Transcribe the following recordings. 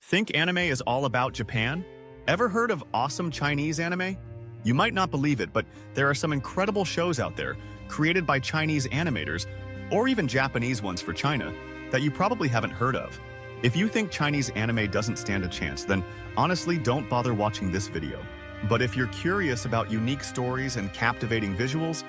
Think anime is all about Japan? Ever heard of awesome Chinese anime? You might not believe it, but there are some incredible shows out there, created by Chinese animators, or even Japanese ones for China, that you probably haven't heard of. If you think Chinese anime doesn't stand a chance, then honestly don't bother watching this video. But if you're curious about unique stories and captivating visuals,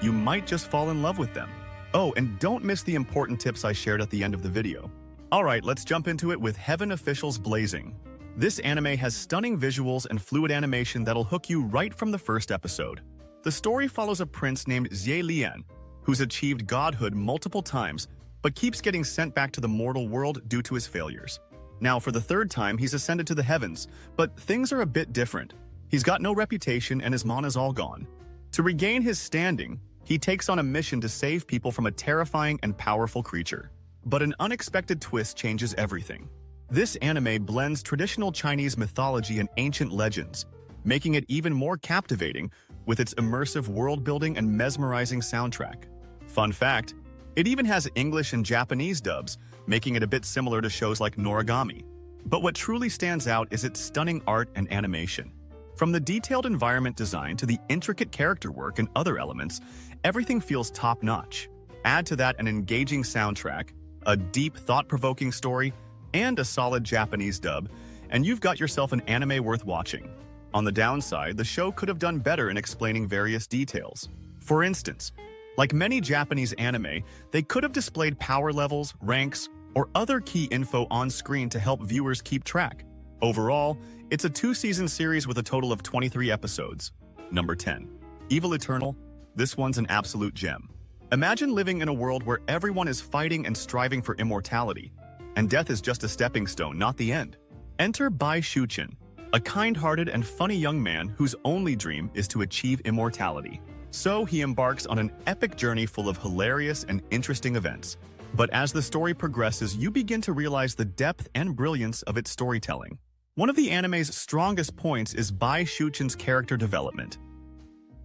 you might just fall in love with them. Oh, and don't miss the important tips I shared at the end of the video. Alright, let's jump into it with Heaven Officials Blazing. This anime has stunning visuals and fluid animation that'll hook you right from the first episode. The story follows a prince named Xie Lian, who's achieved godhood multiple times, but keeps getting sent back to the mortal world due to his failures. Now, for the third time, he's ascended to the heavens, but things are a bit different. He's got no reputation and his mana's all gone. To regain his standing, he takes on a mission to save people from a terrifying and powerful creature. But an unexpected twist changes everything. This anime blends traditional Chinese mythology and ancient legends, making it even more captivating with its immersive world-building and mesmerizing soundtrack. Fun fact, it even has English and Japanese dubs, making it a bit similar to shows like Noragami. But what truly stands out is its stunning art and animation. From the detailed environment design to the intricate character work and other elements, everything feels top-notch. Add to that an engaging soundtrack, a deep, thought-provoking story, and a solid Japanese dub, and you've got yourself an anime worth watching. On the downside, the show could have done better in explaining various details. For instance, like many Japanese anime, they could have displayed power levels, ranks, or other key info on screen to help viewers keep track. Overall, it's a 2-season series with a total of 23 episodes. Number 10. Evil Eternal. This one's an absolute gem. Imagine living in a world where everyone is fighting and striving for immortality, and death is just a stepping stone, not the end. Enter Bai Shuchen, a kind-hearted and funny young man whose only dream is to achieve immortality. So he embarks on an epic journey full of hilarious and interesting events. But as the story progresses, you begin to realize the depth and brilliance of its storytelling. One of the anime's strongest points is Bai Shuchen's character development.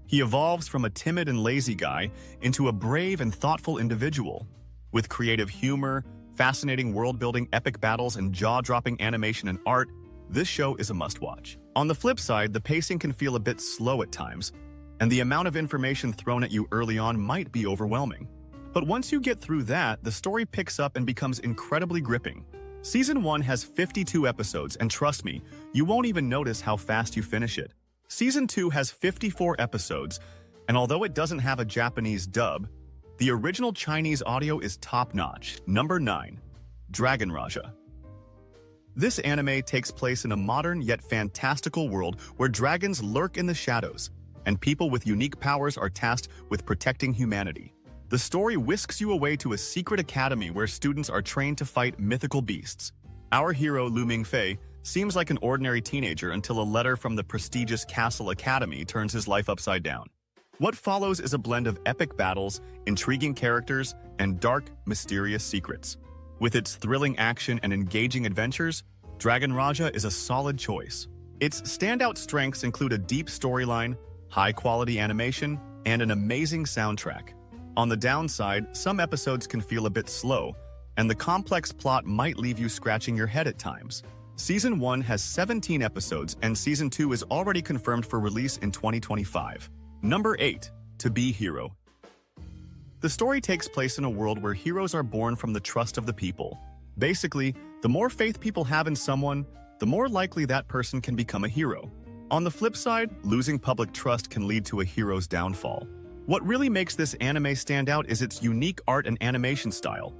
He evolves from a timid and lazy guy into a brave and thoughtful individual. With creative humor, fascinating world-building epic battles, and jaw-dropping animation and art, this show is a must-watch. On the flip side, the pacing can feel a bit slow at times, and the amount of information thrown at you early on might be overwhelming. But once you get through that, the story picks up and becomes incredibly gripping. Season 1 has 52 episodes, and trust me, you won't even notice how fast you finish it. Season 2 has 54 episodes, and although it doesn't have a Japanese dub, the original Chinese audio is top-notch. Number 9. Dragon Raja. This anime takes place in a modern yet fantastical world where dragons lurk in the shadows, and people with unique powers are tasked with protecting humanity. The story whisks you away to a secret academy where students are trained to fight mythical beasts. Our hero, Lu Mingfei, seems like an ordinary teenager until a letter from the prestigious Castle Academy turns his life upside down. What follows is a blend of epic battles, intriguing characters, and dark, mysterious secrets. With its thrilling action and engaging adventures, Dragon Raja is a solid choice. Its standout strengths include a deep storyline, high-quality animation, and an amazing soundtrack. On the downside, some episodes can feel a bit slow, and the complex plot might leave you scratching your head at times. Season 1 has 17 episodes, and Season 2 is already confirmed for release in 2025. Number 8. To Be Hero. The story takes place in a world where heroes are born from the trust of the people. Basically, the more faith people have in someone, the more likely that person can become a hero. On the flip side, losing public trust can lead to a hero's downfall. What really makes this anime stand out is its unique art and animation style.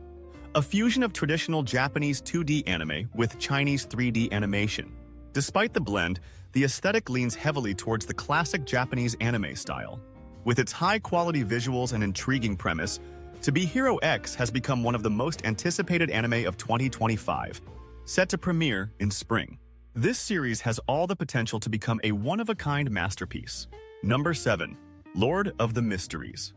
A fusion of traditional Japanese 2D anime with Chinese 3D animation. Despite the blend, the aesthetic leans heavily towards the classic Japanese anime style. With its high-quality visuals and intriguing premise, To Be Hero X has become one of the most anticipated anime of 2025, set to premiere in spring. This series has all the potential to become a one-of-a-kind masterpiece. Number 7. Lord of the Mysteries.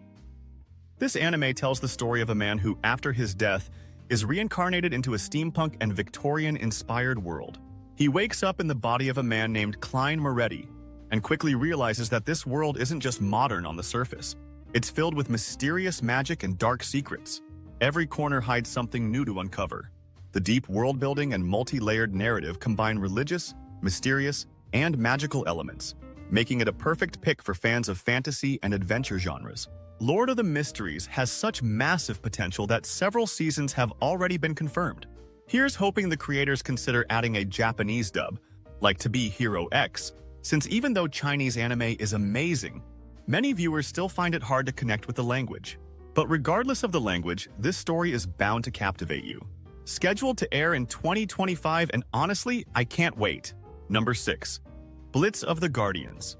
This anime tells the story of a man who, after his death, is reincarnated into a steampunk and Victorian-inspired world. He wakes up in the body of a man named Klein Moretti, and quickly realizes that this world isn't just modern on the surface. It's filled with mysterious magic and dark secrets. Every corner hides something new to uncover. The deep world-building and multi-layered narrative combine religious, mysterious, and magical elements, making it a perfect pick for fans of fantasy and adventure genres. Lord of the Mysteries has such massive potential that several seasons have already been confirmed. Here's hoping the creators consider adding a Japanese dub, like To Be Hero X, since even though Chinese anime is amazing, many viewers still find it hard to connect with the language. But regardless of the language, this story is bound to captivate you. Scheduled to air in 2025, and honestly, I can't wait. Number 6. Blitz of the Guardians.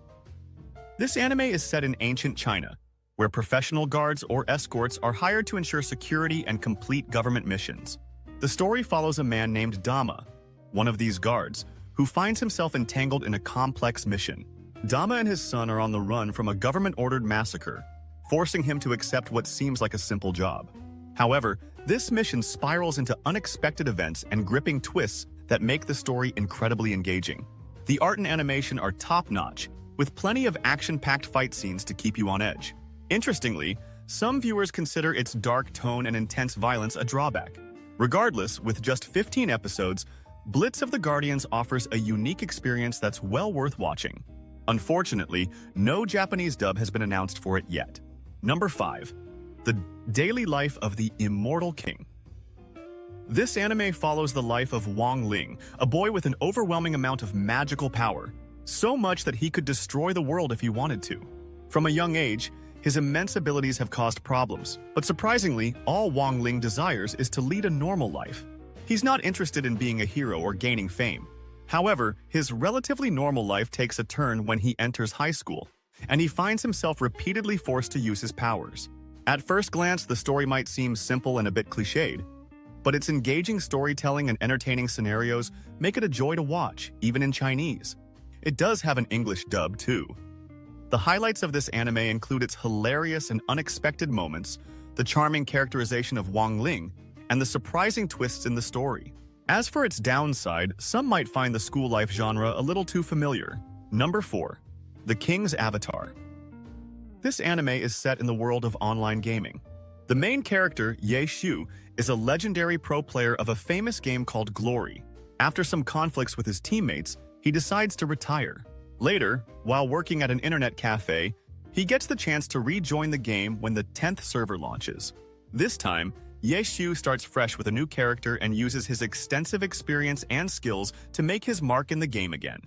This anime is set in ancient China, where professional guards or escorts are hired to ensure security and complete government missions. The story follows a man named Dama, one of these guards, who finds himself entangled in a complex mission. Dama and his son are on the run from a government-ordered massacre, forcing him to accept what seems like a simple job. However, this mission spirals into unexpected events and gripping twists that make the story incredibly engaging. The art and animation are top-notch, with plenty of action-packed fight scenes to keep you on edge. Interestingly, some viewers consider its dark tone and intense violence a drawback. Regardless, with just 15 episodes, Blitz of the Guardians offers a unique experience that's well worth watching. Unfortunately, no Japanese dub has been announced for it yet. Number 5. The Daily Life of the Immortal King. This anime follows the life of Wang Ling, a boy with an overwhelming amount of magical power, so much that he could destroy the world if he wanted to. From a young age, his immense abilities have caused problems, but surprisingly, all Wang Ling desires is to lead a normal life. He's not interested in being a hero or gaining fame. However, his relatively normal life takes a turn when he enters high school, and he finds himself repeatedly forced to use his powers. At first glance, the story might seem simple and a bit cliched, but its engaging storytelling and entertaining scenarios make it a joy to watch, even in Chinese. It does have an English dub, too. The highlights of this anime include its hilarious and unexpected moments, the charming characterization of Wang Ling, and the surprising twists in the story. As for its downside, some might find the school life genre a little too familiar. Number 4. The King's Avatar. This anime is set in the world of online gaming. The main character, Ye Shu, is a legendary pro player of a famous game called Glory. After some conflicts with his teammates, he decides to retire. Later, while working at an internet cafe, he gets the chance to rejoin the game when the 10th server launches. This time, Ye Shu starts fresh with a new character and uses his extensive experience and skills to make his mark in the game again.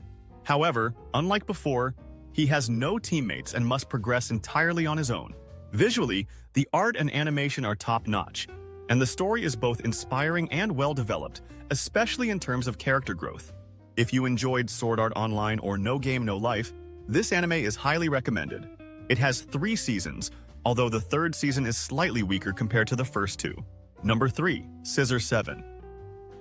However, unlike before, he has no teammates and must progress entirely on his own. Visually, the art and animation are top-notch, and the story is both inspiring and well-developed, especially in terms of character growth. If you enjoyed Sword Art Online or No Game, No Life, this anime is highly recommended. It has 3 seasons, although the 3rd season is slightly weaker compared to the first 2. Number 3. Scissor Seven.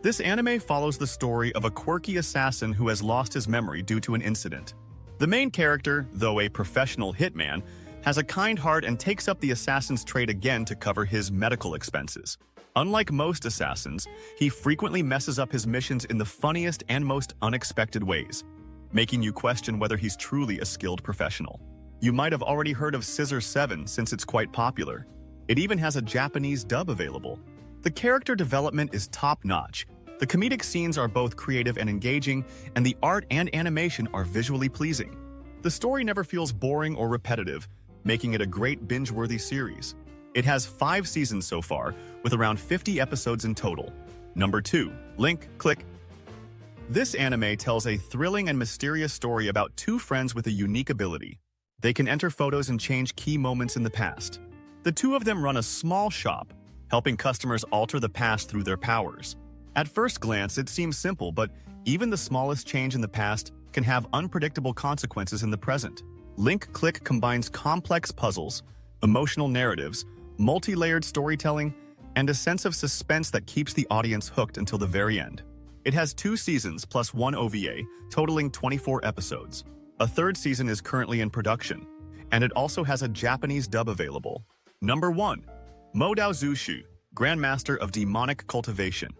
This anime follows the story of a quirky assassin who has lost his memory due to an incident. The main character, though a professional hitman, has a kind heart and takes up the assassin's trade again to cover his medical expenses. Unlike most assassins, he frequently messes up his missions in the funniest and most unexpected ways, making you question whether he's truly a skilled professional. You might have already heard of Scissor Seven since it's quite popular. It even has a Japanese dub available. The character development is top-notch. The comedic scenes are both creative and engaging, and the art and animation are visually pleasing. The story never feels boring or repetitive, making it a great binge-worthy series. It has 5 seasons so far, with around 50 episodes in total. Number 2. Link, click. This anime tells a thrilling and mysterious story about 2 friends with a unique ability. They can enter photos and change key moments in the past. The 2 of them run a small shop, helping customers alter the past through their powers. At first glance, it seems simple, but even the smallest change in the past can have unpredictable consequences in the present. Link Click combines complex puzzles, emotional narratives, multi-layered storytelling, and a sense of suspense that keeps the audience hooked until the very end. It has 2 seasons plus 1 OVA, totaling 24 episodes. A 3rd season is currently in production, and it also has a Japanese dub available. Number 1. Modao Zushu, Grandmaster of Demonic Cultivation.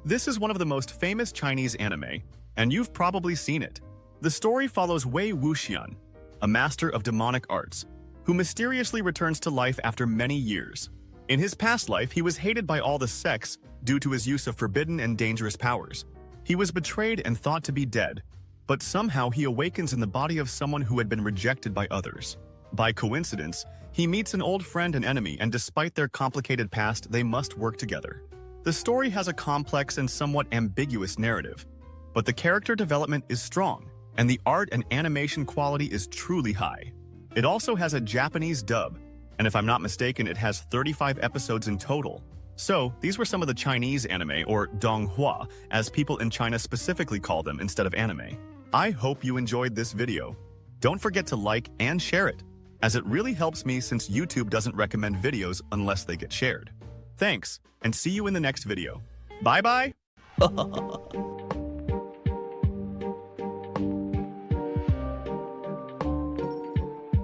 This is one of the most famous Chinese anime, and you've probably seen it. The story follows Wei Wuxian, a master of demonic arts, who mysteriously returns to life after many years. In his past life, he was hated by all the sects due to his use of forbidden and dangerous powers. He was betrayed and thought to be dead, but somehow he awakens in the body of someone who had been rejected by others. By coincidence, he meets an old friend and enemy, and despite their complicated past, they must work together. The story has a complex and somewhat ambiguous narrative, but the character development is strong, and the art and animation quality is truly high. It also has a Japanese dub, and if I'm not mistaken, it has 35 episodes in total. So, these were some of the Chinese anime, or donghua, as people in China specifically call them instead of anime. I hope you enjoyed this video. Don't forget to like and share it, as it really helps me since YouTube doesn't recommend videos unless they get shared. Thanks, and see you in the next video. Bye-bye!